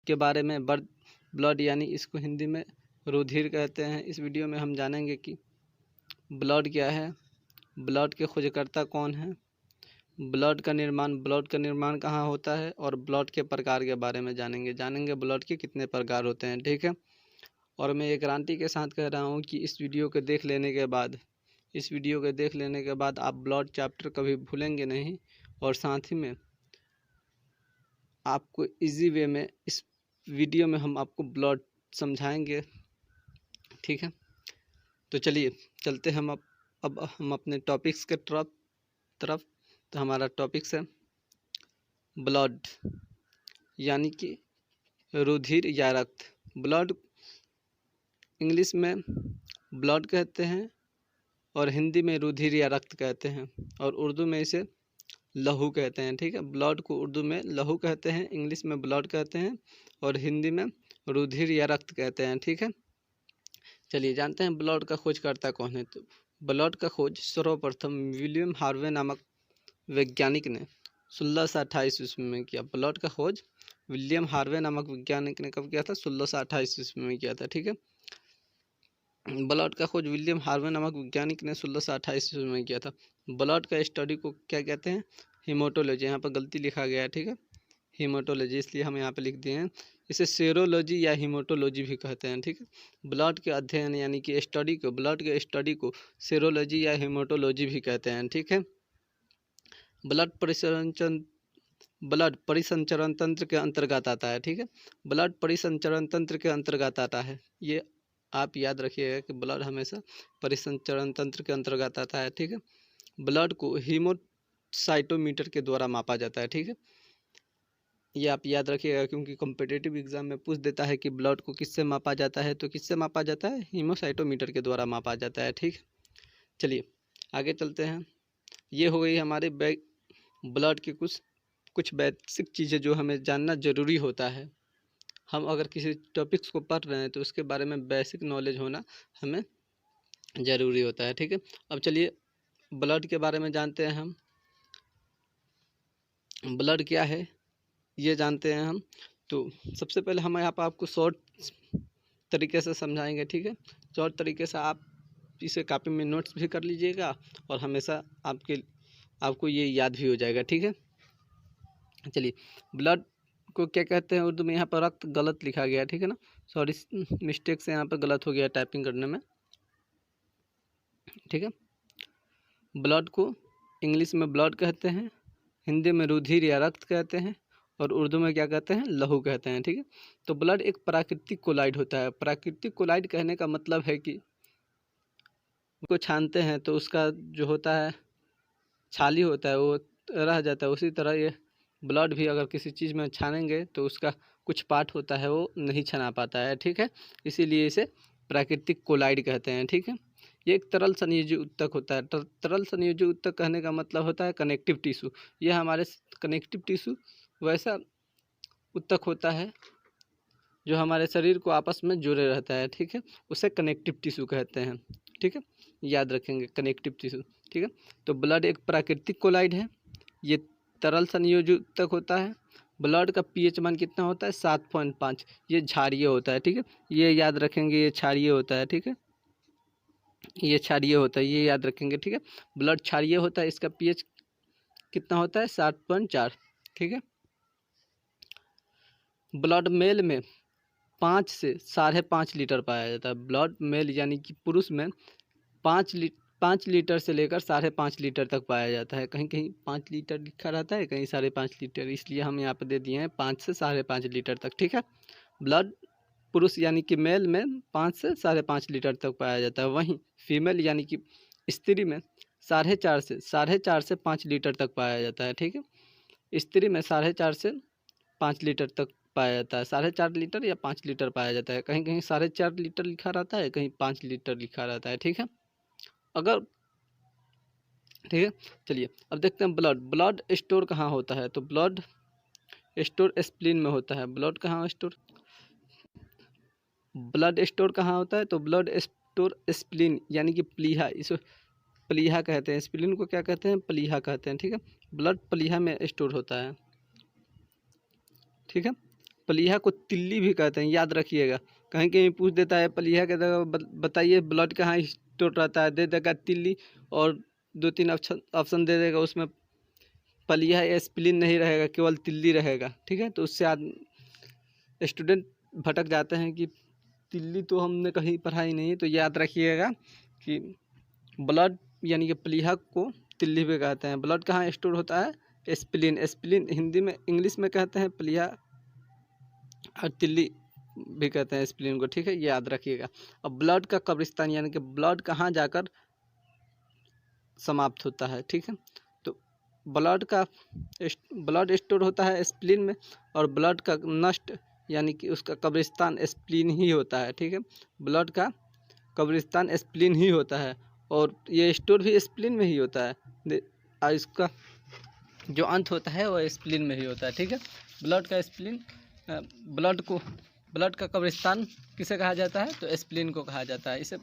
के बारे में। ब्लड यानी इसको हिंदी में रुधिर कहते हैं। इस वीडियो में हम जानेंगे कि ब्लड क्या है, ब्लड के खोजकर्ता कौन है, ब्लड का निर्माण कहाँ होता है, और ब्लड के प्रकार के बारे में जानेंगे ब्लड के कितने प्रकार होते हैं। ठीक है। और मैं ये गारंटी के साथ कह रहा हूँ कि इस वीडियो को देख लेने के बाद आप ब्लड चैप्टर कभी भूलेंगे नहीं, और साथ ही में आपको इजी वे में इस वीडियो में हम आपको ब्लड समझाएंगे। ठीक है। तो चलिए चलते हम अब हम अपने टॉपिक्स के तरफ। तो हमारा टॉपिक्स है ब्लड यानी कि रुधिर या रक्त। ब्लड इंग्लिश में ब्लड कहते हैं और हिंदी में रुधिर या रक्त कहते हैं, और उर्दू में इसे लहू कहते हैं। ठीक है। ब्लड को उर्दू में लहू कहते हैं, इंग्लिश में ब्लड कहते हैं, और हिंदी में रुधिर या रक्त कहते हैं। ठीक है। चलिए जानते हैं ब्लड का खोजकर्ता कौन है। तो ब्लड का खोज सर्वप्रथम विलियम हार्वे नामक वैज्ञानिक ने 1628 ईस्वी में किया। ब्लड का खोज विलियम हार्वे नामक वैज्ञानिक ने कब किया था? 1628 ईस्वी में किया था। ठीक है। ब्लड का खोज विलियम हार्वे नामक वैज्ञानिक ने 1628 ईस्वी में किया था। ब्लड का स्टडी को क्या कहते हैं? हीमोटोलॉजी। यहाँ पर गलती लिखा गया है। ठीक है। हीमोटोलॉजी इसलिए हम यहाँ पे लिख दिए हैं। इसे सेरोलॉजी या हीमोटोलॉजी भी कहते हैं। ठीक है। ब्लड के अध्ययन यानी कि ब्लड के स्टडी को सेरोलॉजी या हीमोटोलॉजी भी कहते हैं। ठीक है। ब्लड परिसंचरण तंत्र के अंतर्गत आता है। ठीक है। ब्लड परिसंचरण तंत्र के अंतर्गत आता है। ये आप याद रखिएगा कि ब्लड हमेशा परिसंचरण तंत्र के अंतर्गत आता है। ठीक है। ब्लड को हीमोसाइटोमीटर के द्वारा मापा जाता है। ठीक है। ये आप याद रखिएगा क्योंकि कॉम्पिटिटिव एग्जाम में पूछ देता है कि ब्लड को किससे मापा जाता है। तो किससे मापा जाता है? हीमोसाइटोमीटर के द्वारा मापा जाता है। ठीक है। चलिए आगे चलते हैं। ये हो गई हमारे ब्लड की कुछ बेसिक चीज़ें जो हमें जानना ज़रूरी होता है। हम अगर किसी टॉपिक्स को पढ़ रहे हैं तो उसके बारे में बेसिक नॉलेज होना हमें ज़रूरी होता है। ठीक है। अब चलिए ब्लड के बारे में जानते हैं। हम ब्लड क्या है ये जानते हैं हम। तो सबसे पहले हम यहाँ पर आपको शॉर्ट तरीके से समझाएंगे। ठीक है। शॉर्ट तरीके से आप इसे कॉपी में नोट्स भी कर लीजिएगा, और हमेशा आपको ये याद भी हो जाएगा। ठीक है। चलिए ब्लड को क्या कहते हैं उर्दू में? यहाँ पर रक्त गलत लिखा गया है। ठीक है ना, सॉरी, मिस्टेक से यहाँ पर गलत हो गया टाइपिंग करने में। ठीक है। ब्लड को इंग्लिश में ब्लड कहते हैं, हिंदी में रुधिर या रक्त कहते हैं, और उर्दू में क्या कहते हैं? लहू कहते हैं। ठीक है। तो ब्लड एक प्राकृतिक कोलाइड होता है। प्राकृतिक कोलाइड कहने का मतलब है कि उसको छानते हैं तो उसका जो होता है छाली होता है वो रह जाता है। उसी तरह ये ब्लड भी अगर किसी चीज़ में छानेंगे तो उसका कुछ पार्ट होता है वो नहीं छना पाता है। ठीक है। इसीलिए इसे प्राकृतिक कोलाइड कहते हैं। ठीक है। ये एक तरल संयोजी ऊतक होता है। तरल संयोजी ऊतक कहने का मतलब होता है कनेक्टिव टिश्यू। ये हमारे कनेक्टिव टिश्यू वैसा ऊतक होता है जो हमारे शरीर को आपस में जुड़े रहता है। ठीक है। उसे कनेक्टिव टिश्यू कहते हैं। ठीक है। याद रखेंगे कनेक्टिव टिश्यू। ठीक है। तो ब्लड एक प्राकृतिक कोलाइड है। ये तरल संयोजी ऊतक होता है। ब्लड का पीएच मान कितना होता है? 7.5। ये क्षारीय होता है। ठीक है। ये याद रखेंगे, ये क्षारीय होता है। ठीक है। ये क्षारीय होता है, ये याद रखेंगे। ठीक है। ब्लड क्षारीय होता है, इसका पीएच कितना होता है? 7.4। ठीक है। ब्लड मेल में 5 से 5.5 लीटर पाया जाता है। ब्लड मेल यानी कि पुरुष में 5 लीटर से लेकर 5.5 लीटर तक पाया जाता है। कहीं कहीं 5 लीटर लिखा रहता है, कहीं 5.5 लीटर, इसलिए हम यहाँ पे दे दिए हैं 5 से 5.5 लीटर तक। ठीक है। ब्लड पुरुष यानी कि मेल में 5 से 5.5 लीटर तक पाया जाता है। वहीं फीमेल यानी कि स्त्री में 4.5 से 5 लीटर तक पाया जाता है। ठीक है। स्त्री में 4.5 से 5 लीटर तक पाया जाता है। 4.5 लीटर या 5 लीटर पाया जाता है। कहीं कहीं 4.5 लीटर लिखा रहता है, कहीं 5 लीटर लिखा रहता है। ठीक है। अगर ठीक है। चलिए अब देखते हैं ब्लड स्टोर कहाँ होता है। तो ब्लड स्टोर स्प्लीन में होता है। ब्लड स्टोर कहाँ होता है? तो ब्लड स्टोर स्प्लीन यानी कि प्लीहा, इस प्लीहा कहते हैं। स्प्लीन को क्या कहते हैं? प्लीहा कहते हैं। ठीक है। ब्लड प्लीहा में स्टोर होता है। ठीक है। प्लीहा को तिल्ली भी कहते हैं, याद रखिएगा। कहीं कहीं पूछ देता है प्लीहा के जगह बताइए ब्लड कहाँ स्टोर रहता है, दे देगा तिल्ली, और 2-3 ऑप्शन दे देगा, उसमें प्लीहा या स्प्लीन नहीं रहेगा, केवल तिल्ली रहेगा। ठीक है, तो उससे स्टूडेंट भटक जाते हैं कि तिल्ली तो हमने कहीं पढ़ाई नहीं। तो याद रखिएगा कि ब्लड यानी कि प्लीहा को तिल्ली भी कहते हैं। ब्लड कहाँ स्टोर होता है, स्प्लीन। स्प्लीन हिंदी में, इंग्लिश में कहते हैं प्लीहा, और तिल्ली भी कहते हैं स्प्लीन को। ठीक है, याद रखिएगा। अब ब्लड का कब्रिस्तान यानी कि ब्लड कहाँ जाकर समाप्त होता है। ठीक है, तो ब्लड स्टोर होता है स्प्लीन में, और ब्लड का नष्ट यानी कि उसका कब्रिस्तान स्प्लीन ही होता है। ठीक है, ब्लड का कब्रिस्तान स्प्लीन ही होता है, और ये स्टोर भी स्प्लीन में ही होता है, और इसका जो अंत होता है वो स्प्लीन में ही होता है। ठीक है, ब्लड का स्प्लीन, ब्लड का कब्रिस्तान किसे कहा जाता है, तो स्प्लीन को कहा जाता है। इसे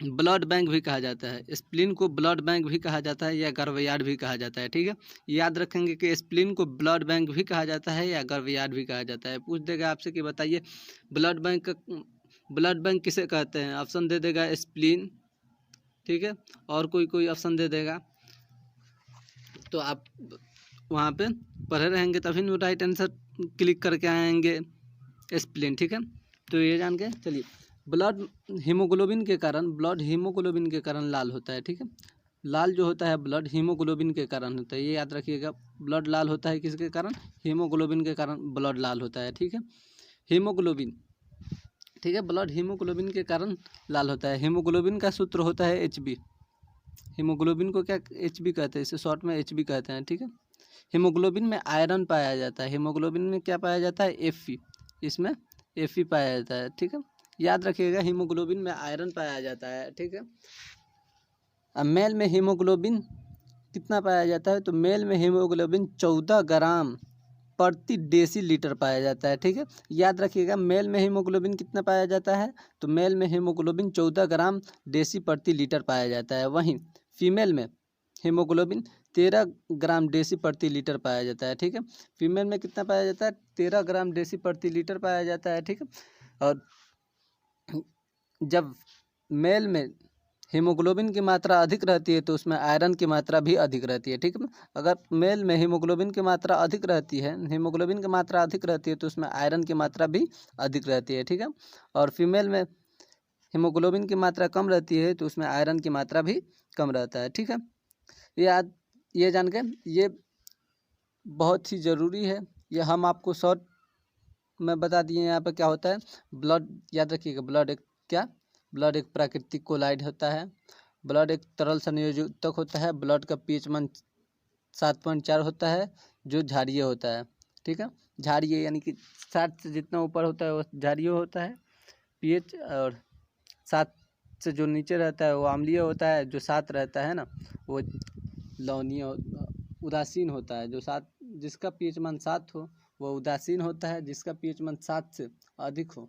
ब्लड बैंक भी कहा जाता है। स्प्लीन को ब्लड बैंक भी कहा जाता है या गर्भयार्ड भी कहा जाता है। ठीक है, याद रखेंगे कि स्प्लीन को ब्लड बैंक भी कहा जाता है या गर्भयार्ड भी कहा जाता है। पूछ देगा आपसे कि बताइए ब्लड बैंक किसे कहते हैं, ऑप्शन दे देगा स्प्लीन। ठीक है, और कोई ऑप्शन दे देगा, तो आप वहाँ पे पढ़े रहेंगे तभी ना राइट आंसर क्लिक करके आएंगे स्प्लीन। ठीक है, तो ये जान के चलिए, ब्लड हीमोग्लोबिन के कारण लाल होता है। ठीक है, लाल जो होता है ब्लड हीमोग्लोबिन के कारण होता है, ये याद रखिएगा। ब्लड लाल होता है किसके कारण, हीमोग्लोबिन के कारण ब्लड लाल होता है। ठीक है, हीमोग्लोबिन, ठीक है, ब्लड हीमोग्लोबिन के कारण लाल होता है। हीमोग्लोबिन का सूत्र होता है HB। हीमोग्लोबिन को क्या HB कहते हैं, इसे शॉर्ट में HB कहते हैं। ठीक है, हीमोग्लोबिन में आयरन पाया जाता है। हीमोग्लोबिन में क्या पाया जाता है, Fe, इसमें Fe पाया जाता है। ठीक है, याद रखिएगा, हीमोग्लोबिन में आयरन पाया जाता है। ठीक है, अब मेल में हीमोग्लोबिन कितना पाया जाता है, तो मेल में हीमोग्लोबिन 14 ग्राम प्रति डेसीलीटर पाया जाता है। ठीक है, याद रखिएगा, मेल में हीमोग्लोबिन कितना पाया जाता है, तो मेल में हीमोग्लोबिन 14 ग्राम डेसी प्रति लीटर पाया जाता है। वहीं फीमेल में हीमोग्लोबिन 13 ग्राम डेसी प्रति लीटर पाया जाता है। ठीक है, फीमेल में कितना पाया जाता है, 13 ग्राम डेसी प्रति लीटर पाया जाता है। ठीक है, और जब मेल में हीमोग्लोबिन की मात्रा अधिक रहती है तो उसमें आयरन की मात्रा भी अधिक रहती है। ठीक है, अगर मेल में हीमोग्लोबिन की मात्रा अधिक रहती है, हीमोग्लोबिन की मात्रा अधिक रहती है तो उसमें आयरन की मात्रा भी अधिक रहती है। ठीक है, और फीमेल में हीमोग्लोबिन की मात्रा कम रहती है तो उसमें आयरन की मात्रा भी कम रहता है। ठीक है, ये जान के ये बहुत ही ज़रूरी है, ये हम आपको शॉर्ट में बता दिए। यहाँ पर क्या होता है, ब्लड, याद रखिएगा, ब्लड एक प्राकृतिक कोलाइड होता है। ब्लड एक तरल संयोजक होता है। ब्लड का pH मान 7.4 होता है, जो क्षारीय होता है। ठीक है, क्षारीय यानी कि 7 से जितना ऊपर होता है वो क्षारीय होता है pH, और 7 से जो नीचे रहता है वो अम्लीय होता है, जो 7 रहता है ना वो लवणीय उदासीन होता है। जिसका pH मान 7 हो वो उदासीन होता है, जिसका pH मान 7 से अधिक हो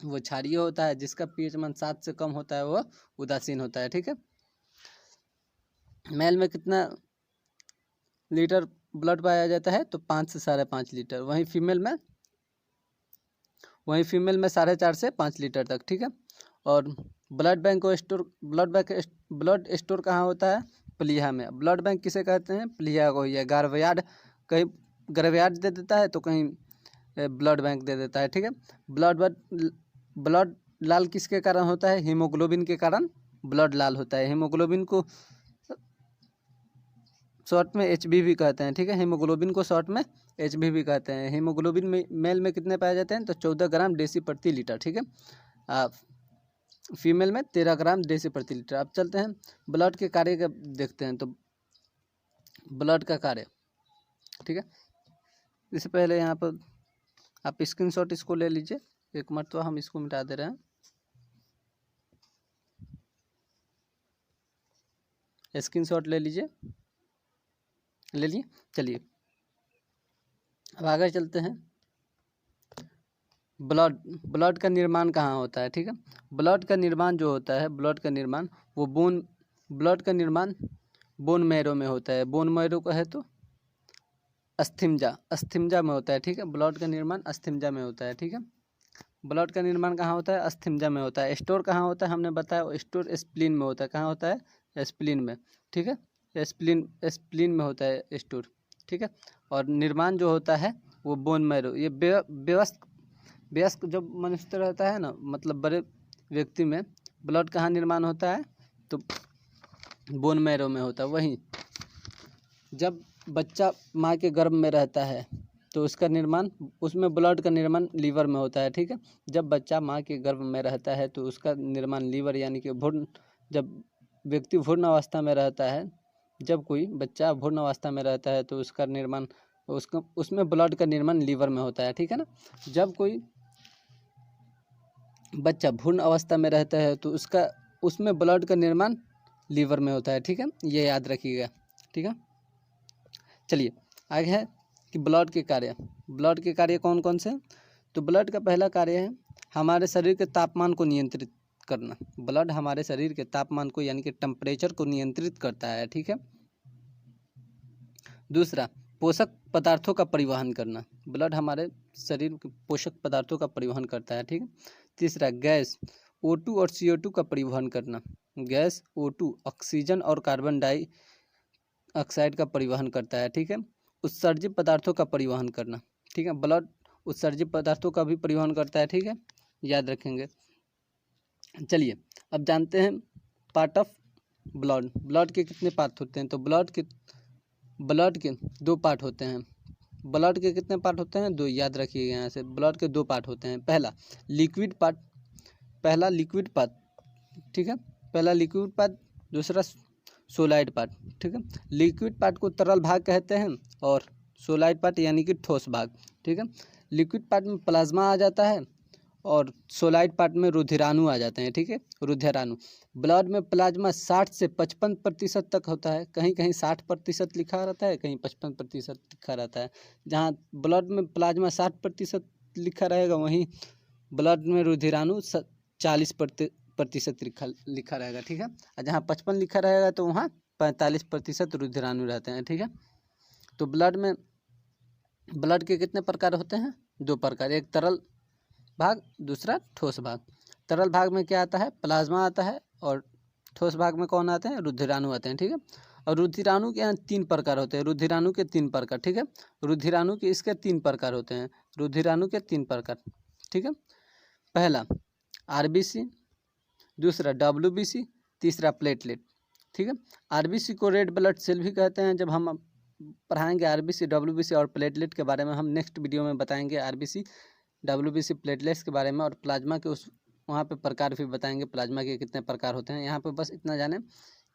वो क्षारीय होता है, जिसका pH मान 7 से कम होता है वो उदासीन होता है। ठीक है, मेल में कितना लीटर ब्लड पाया जाता है, तो 5 से 5.5 लीटर। वहीं फीमेल में 4.5 से 5 लीटर तक। ठीक है, और ब्लड स्टोर कहाँ होता है, प्लीहा में। ब्लड बैंक किसे कहते हैं, प्लीहा को। या गर्भयार्ड, कहीं गर्भयार्ड दे देता है तो कहीं ब्लड बैंक दे देता है। ठीक है, ब्लड लाल किसके कारण होता है, हीमोग्लोबिन के कारण ब्लड लाल होता है। हीमोग्लोबिन को शॉर्ट में HB भी कहते हैं। ठीक है, हीमोग्लोबिन को शॉर्ट में HB भी कहते हैं। हीमोग्लोबिन में मेल में कितने पाए जाते हैं, तो 14 ग्राम डेसी प्रति लीटर। ठीक है, फीमेल में 13 ग्राम डेसी प्रति लीटर। अब चलते हैं ब्लड के कार्य का देखते हैं। तो ब्लड का कार्य, ठीक है, इससे पहले यहाँ पर आप स्क्रीनशॉट इसको ले लीजिए। एक मरतबा हम इसको मिटा दे रहे हैं, स्क्रीनशॉट ले लीजिए, ले लिए। चलिए अब आगे चलते हैं। ब्लड का निर्माण कहाँ होता है, ठीक है। ब्लड का निर्माण जो होता है, ब्लड का निर्माण बोन मैरो में होता है। बोन मैरो का है तो अस्थिमज्जा, अस्थिमज्जा में होता है, ठीक है। ब्लड का निर्माण अस्थिमज्जा में होता है, ठीक है। ब्लड का निर्माण कहाँ होता है? अस्थिमज्जा में होता है। स्टोर कहाँ होता है? हमने बताया स्टोर स्प्लीन में होता है। कहाँ होता है? स्प्लीन में, ठीक है। स्प्लीन में होता है स्टोर, ठीक है। और निर्माण जो होता है वो बोन मैरो, ये वयस्क जब मनुष्य रहता है ना, मतलब बड़े व्यक्ति में ब्लड कहाँ निर्माण होता है? तो बोन मैरो में होता है। वहीं जब बच्चा माँ के गर्भ में रहता है तो उसका निर्माण, उसमें ब्लड का निर्माण लीवर में होता है, ठीक है। जब बच्चा माँ के गर्भ में रहता है तो उसका निर्माण लीवर, यानी कि भ्रूण, जब व्यक्ति भ्रूण अवस्था में रहता है, जब कोई बच्चा भ्रूण अवस्था में रहता है तो उसका निर्माण, उसमें ब्लड का निर्माण लीवर में होता है, ठीक है ना। जब कोई बच्चा भ्रूण अवस्था में रहता है तो उसमें ब्लड का निर्माण लीवर में होता है, ठीक है। ये याद रखिएगा, ठीक है। चलिए आगे है कि ब्लड के कार्य। ब्लड के कार्य कौन कौन से? तो ब्लड का पहला कार्य है हमारे शरीर के तापमान को नियंत्रित करना। ब्लड हमारे शरीर के तापमान को, यानी कि टेम्परेचर को नियंत्रित करता है, ठीक है। दूसरा, पोषक पदार्थों का परिवहन करना। ब्लड हमारे शरीर के पोषक पदार्थों का परिवहन करता है, ठीक है। तीसरा, गैस O2 और CO2 का परिवहन करना। गैस O2 ऑक्सीजन और कार्बन डाइऑक्साइड का परिवहन करता है, ठीक है। उत्सर्जित पदार्थों का परिवहन करना, ठीक है। ब्लड उत्सर्जित पदार्थों का भी परिवहन करता है, ठीक है, याद रखेंगे। चलिए अब जानते हैं पार्ट ऑफ ब्लड। ब्लड के कितने पार्ट होते हैं? तो ब्लड के 2 पार्ट होते हैं। ब्लड के कितने पार्ट होते हैं? 2, याद रखिएगा यहाँ से। ब्लड के 2 पार्ट होते हैं। पहला लिक्विड पार्ट, ठीक है। पहला लिक्विड पार्ट, दूसरा सोलाइड पार्ट, ठीक है। लिक्विड पार्ट को तरल भाग कहते हैं और सोलाइड पार्ट यानी कि ठोस भाग, ठीक है। लिक्विड पार्ट में प्लाज्मा आ जाता है और सोलाइड पार्ट में रुधिराणु आ जाते हैं, ठीक है, रुधिराणु। ब्लड में प्लाज्मा 60 से 55% तक होता है। कहीं कहीं 60% लिखा रहता है, कहीं 55% लिखा रहता है। जहाँ ब्लड में प्लाज्मा 60% लिखा रहेगा, वहीं ब्लड में रुधिराणु 40% लिखा रहेगा, ठीक है। और जहाँ 55 लिखा रहेगा तो वहाँ 45% रुधिराणु रहते हैं, ठीक है। तो ब्लड के कितने प्रकार होते हैं? 2 प्रकार, एक तरल भाग, दूसरा ठोस भाग। तरल भाग में क्या आता है? प्लाज्मा आता है, और ठोस भाग में कौन आते हैं? रुधिराणु आते हैं, ठीक है। और रुधिराणु के यहाँ 3 प्रकार होते हैं। रुधिराणु के 3 प्रकार, ठीक है। रुधिराणु के इसके 3 प्रकार होते हैं। रुधिराणु के 3 प्रकार, ठीक है। पहला RBC, दूसरा WBC, तीसरा प्लेटलेट, ठीक है। RBC को रेड ब्लड सेल भी कहते हैं। जब हम पढ़ाएंगे RBC, WBC और प्लेटलेट के बारे में, हम नेक्स्ट वीडियो में बताएंगे RBC, WBC, प्लेटलेट्स के बारे में, और प्लाज्मा के वहाँ पे प्रकार भी बताएंगे, प्लाज्मा के कितने प्रकार होते हैं। यहाँ पे बस इतना जाने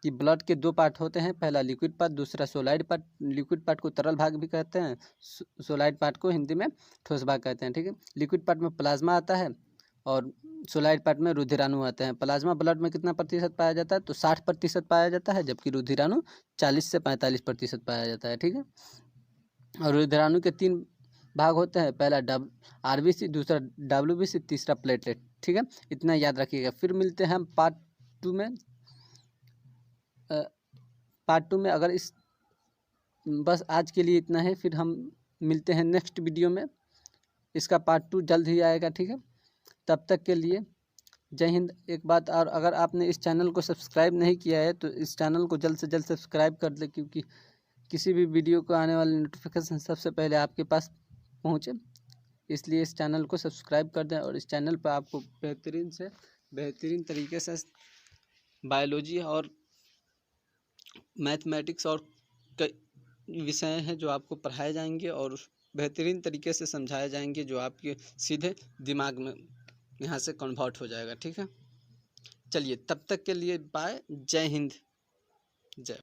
कि ब्लड के 2 पार्ट होते हैं, पहला लिक्विड पार्ट, दूसरा सोलाइड पार्ट। लिक्विड पार्ट को तरल भाग भी कहते हैं, सोलाइड पार्ट को हिंदी में ठोस भाग कहते हैं, ठीक है। लिक्विड पार्ट में प्लाज्मा आता है और सोलाइड पार्ट में रुधिराणु आते हैं। प्लाज्मा ब्लड में कितना प्रतिशत पाया जाता है? तो 60% पाया जाता है, जबकि रुधिराणु 40 से 45% पाया जाता है, ठीक है। और रुधिराणु के 3 भाग होते हैं, पहला RBC, दूसरा WBC, तीसरा प्लेटलेट, ठीक है। इतना याद रखिएगा। फिर मिलते हैं हम पार्ट 2 में। अगर बस आज के लिए इतना है, फिर हम मिलते हैं नेक्स्ट वीडियो में। इसका पार्ट 2 जल्द ही आएगा, ठीक है। तब तक के लिए जय हिंद। एक बात और, अगर आपने इस चैनल को सब्सक्राइब नहीं किया है तो इस चैनल को जल्द से जल्द सब्सक्राइब कर ले, क्योंकि किसी भी वीडियो को आने वाली नोटिफिकेशन सबसे पहले आपके पास पहुँचे, इसलिए इस चैनल को सब्सक्राइब कर दें। और इस चैनल पर आपको बेहतरीन तरीके से बायोलॉजी और मैथमेटिक्स और कई विषय हैं जो आपको पढ़ाए जाएंगे और बेहतरीन तरीके से समझाए जाएंगे, जो आपके सीधे दिमाग में यहाँ से कन्वर्ट हो जाएगा, ठीक है। चलिए तब तक के लिए बाय। जय हिंद, जय।